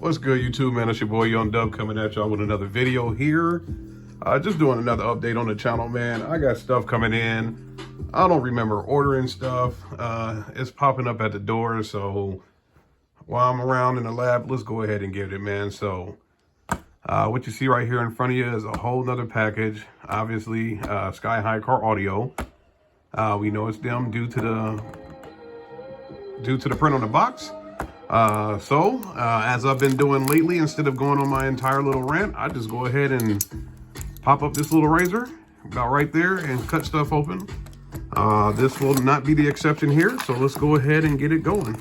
What's good, YouTube, man? It's your boy Young Dub coming at y'all with another video here. Just doing another update on the channel, man. I got stuff coming in. I don't remember ordering stuff. It's popping up at the door, so while I'm around in the lab, let's go ahead and get it, man. So what you see right here in front of you is a whole nother package. Obviously, Sky High Car Audio. We know it's them due to the print on the box. As I've been doing lately, instead of going on my entire little rant, I just go ahead and pop up this little razor about right there and cut stuff open. This will not be the exception here, so let's go ahead and get it going.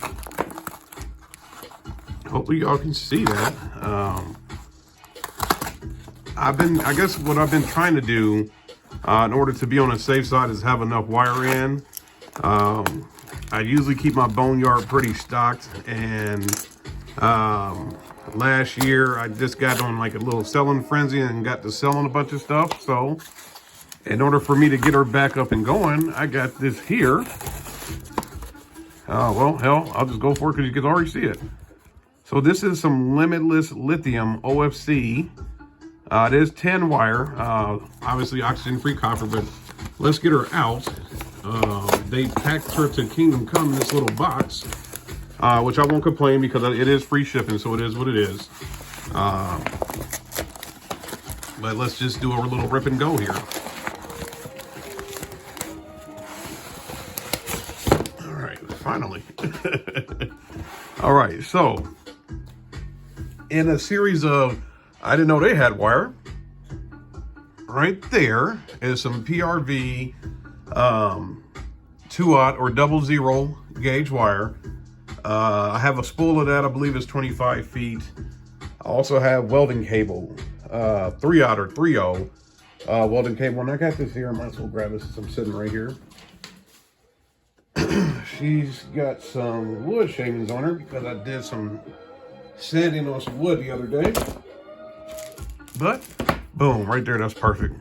Hopefully y'all can see that. I guess what I've been trying to do in order to be on the safe side is have enough wire in. I usually keep my boneyard pretty stocked, and last year I just got on like a little selling frenzy and got to selling a bunch of stuff. So in order for me to get her back up and going, I got this here. Well, hell, I'll just go for it because you can already see it. So this is some Limitless Lithium OFC. It is 10 wire, obviously oxygen-free copper, but let's get her out. They packed her to Kingdom Come in this little box, which I won't complain because it is free shipping, so it is what it is. But let's just do a little rip and go here. All right, finally. All right, so in a series of, I didn't know they had wire. Right there is some PRV 2/0 or 00 gauge wire. I have a spool of that. I believe it's 25 feet. I also have welding cable, 3/0 or 3/0 welding cable. And I got this here. I might as well grab this since I'm sitting right here. She's got some wood shavings on her because I did some sanding on some wood the other day. But boom, right there, that's perfect.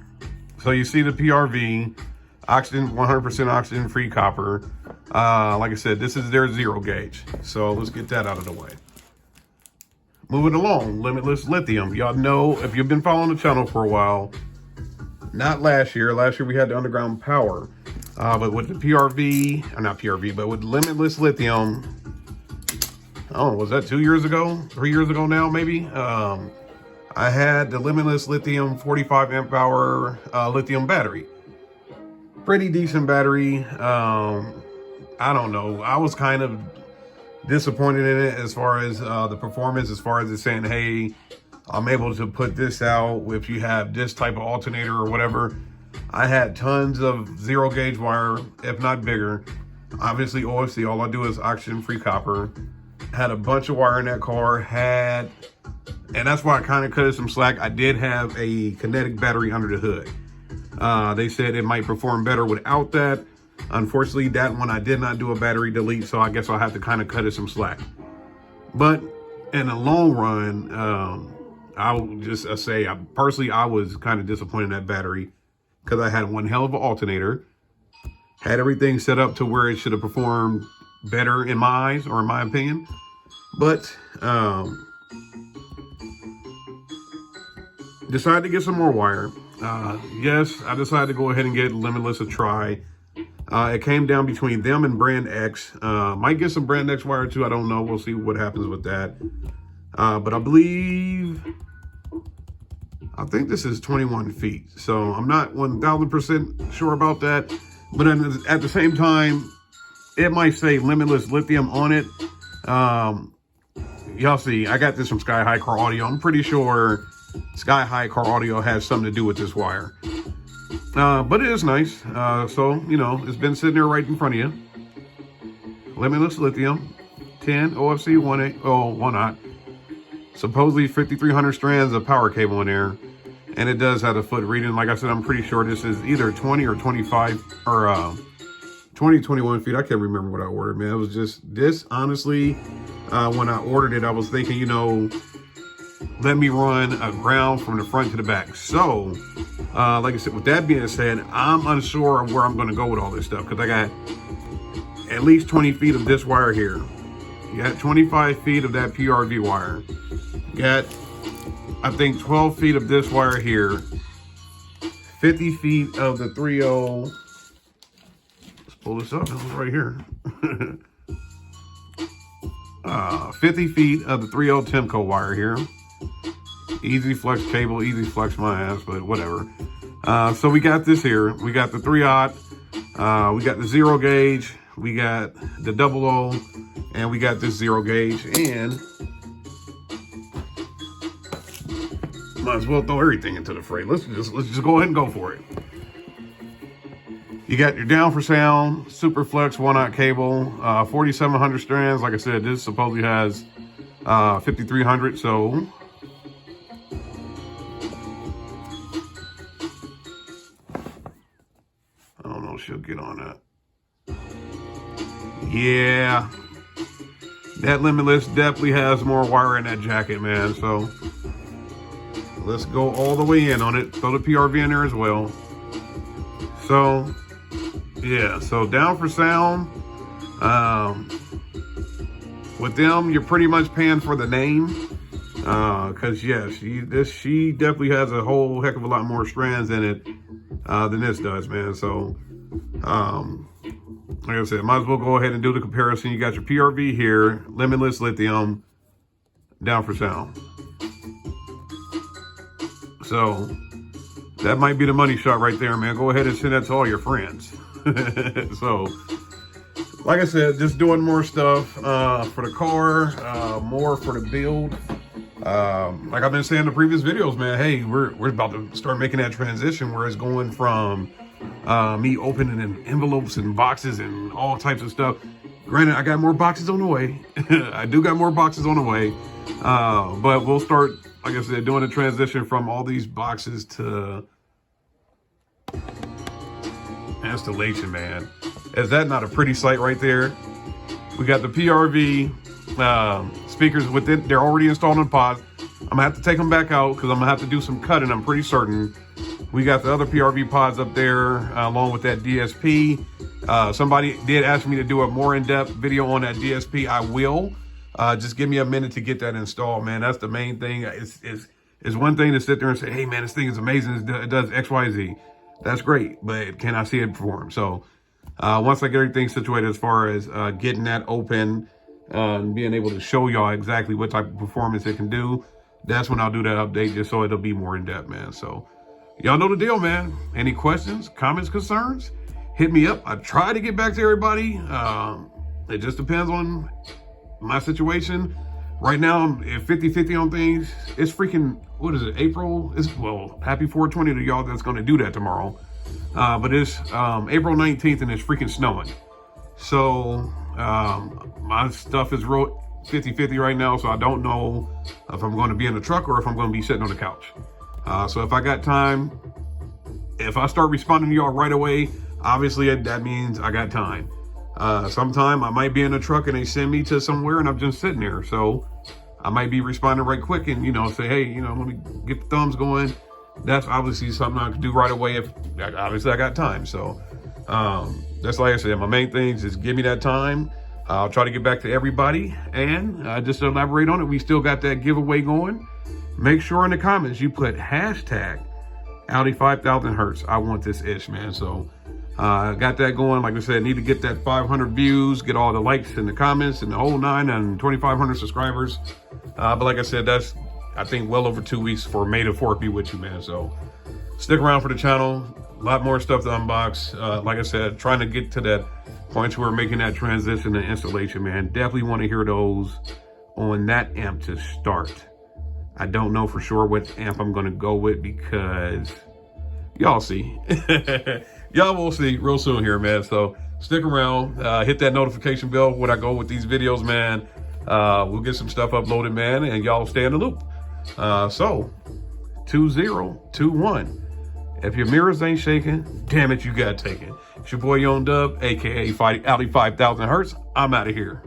So you see the PRV, oxygen, 100% oxygen free copper. Like I said, this is their 0 gauge. So let's get that out of the way. Moving along, Limitless Lithium. Y'all know, if you've been following the channel for a while, not last year we had the underground power. But with the PRV, or not PRV, but with Limitless Lithium, oh, was that 2 years ago? 3 years ago now, maybe? I had the Limitless Lithium 45 amp hour lithium battery. Pretty decent battery. I don't know. I was kind of disappointed in it as far as the performance, as far as it saying, hey, I'm able to put this out if you have this type of alternator or whatever. I had tons of 0 gauge wire, if not bigger. Obviously OFC, all I do is oxygen free copper. Had a bunch of wire in that car, and that's why I kind of cut it some slack. I did have a kinetic battery under the hood. They said it might perform better without that. Unfortunately, that one I did not do a battery delete, so I guess I'll have to kind of cut it some slack. But in the long run, I'll just say, personally, I was kind of disappointed in that battery because I had one hell of an alternator. Had everything set up to where it should have performed better in my eyes, or in my opinion. But decided to get some more wire. Yes, I decided to go ahead and get Limitless a try. It came down between them and Brand X. Might get some Brand X wire too. I don't know. We'll see what happens with that. But I think this is 21 feet. So I'm not 1000% sure about that. But at the same time, it might say Limitless Lithium on it. Y'all see, I got this from Sky High Car Audio. I'm pretty sure Sky High Car Audio has something to do with this wire. But it is nice. So, you know, it's been sitting there right in front of you. Limitless Lithium, 10 OFC 1/0. Supposedly 5,300 strands of power cable in there. And it does have a foot reading. Like I said, I'm pretty sure this is either 20 or 25 or 20, 21 feet. I can't remember what I ordered, man. It was just this, honestly, when I ordered it, I was thinking, you know, let me run a ground from the front to the back. So, like I said, with that being said, I'm unsure of where I'm going to go with all this stuff because I got at least 20 feet of this wire here. You got 25 feet of that PRV wire. Got, I think, 12 feet of this wire here, 50 feet of the 3.0. Let's pull this up. This is right here. 50 feet of the 3.0 Timco wire here. Easy flex cable, easy flex my ass, but whatever. So we got this here. We got the 3/0. We got the 0 gauge. We got the 00, and we got this 0 gauge. And might as well throw everything into the fray. Let's just go ahead and go for it. You got your down for sound, super flex 1/0 cable, 4,700 strands. Like I said, this supposedly has 5,300. So I don't know if she'll get on that. Yeah, that Limitless definitely has more wire in that jacket, man. So let's go all the way in on it. Throw the PRV in there as well. So yeah, so down for sound. With them, you're pretty much paying for the name. Cause yeah, she definitely has a whole heck of a lot more strands in it than this does, man. So like I said, might as well go ahead and do the comparison. You got your PRV here, Limitless Lithium, down for sound. So that might be the money shot right there, man. Go ahead and send that to all your friends. So, like I said, just doing more stuff for the car, more for the build. Like I've been saying in the previous videos, man, hey, we're about to start making that transition where it's going from me opening envelopes and boxes and all types of stuff. Granted, I got more boxes on the way. I do got more boxes on the way. But we'll start, like I said, doing a transition from all these boxes to installation, man. Is that not a pretty sight right there? We got the PRV speakers within, they're already installed in the pod. I'm gonna have to take them back out because I'm gonna have to do some cutting, I'm pretty certain. We got the other PRV pods up there along with that DSP. Somebody did ask me to do a more in-depth video on that DSP. I will. Just give me a minute to get that installed, man. That's the main thing. It's one thing to sit there and say, hey, man, this thing is amazing. It does X, Y, Z. That's great, but can I see it perform? So once I get everything situated as far as getting that open and being able to show y'all exactly what type of performance it can do, that's when I'll do that update, just so it'll be more in-depth, man. So y'all know the deal, man. Any questions, comments, concerns, hit me up. I try to get back to everybody. It just depends on my situation. Right now, I'm at 50-50 on things. It's freaking, what is it, April? Well, happy 420 to y'all that's gonna do that tomorrow. But it's April 19th and it's freaking snowing. So my stuff is 50-50 right now, so I don't know if I'm gonna be in the truck or if I'm gonna be sitting on the couch. So if I got time, if I start responding to y'all right away, obviously that means I got time. Sometime I might be in a truck and they send me to somewhere and I'm just sitting there. So I might be responding right quick and, you know, say, hey, you know, let me get the thumbs going. That's obviously something I can do right away if obviously I got time. So that's like I said, my main thing is just give me that time. I'll try to get back to everybody and just to elaborate on it. We still got that giveaway going. Make sure in the comments you put hashtag Audi 5000 Hertz. I want this ish, man. So got that going. Like I said, need to get that 500 views, get all the likes and the comments and the whole nine, and 2,500 subscribers. But like I said, that's, I think, well over 2 weeks for May the 4th be with you, man. So stick around for the channel. A lot more stuff to unbox. Like I said, trying to get to that point where we're making that transition to installation, man. Definitely want to hear those on that amp to start. I don't know for sure what amp I'm going to go with because y'all see. Y'all will see real soon here, man. So stick around, hit that notification bell when I go with these videos, man. We'll get some stuff uploaded, man, and y'all stay in the loop. So 2021. If your mirrors ain't shaking, damn it, you got taken. It's your boy Young Dub, aka Audi 5000 Hertz. I'm out of here.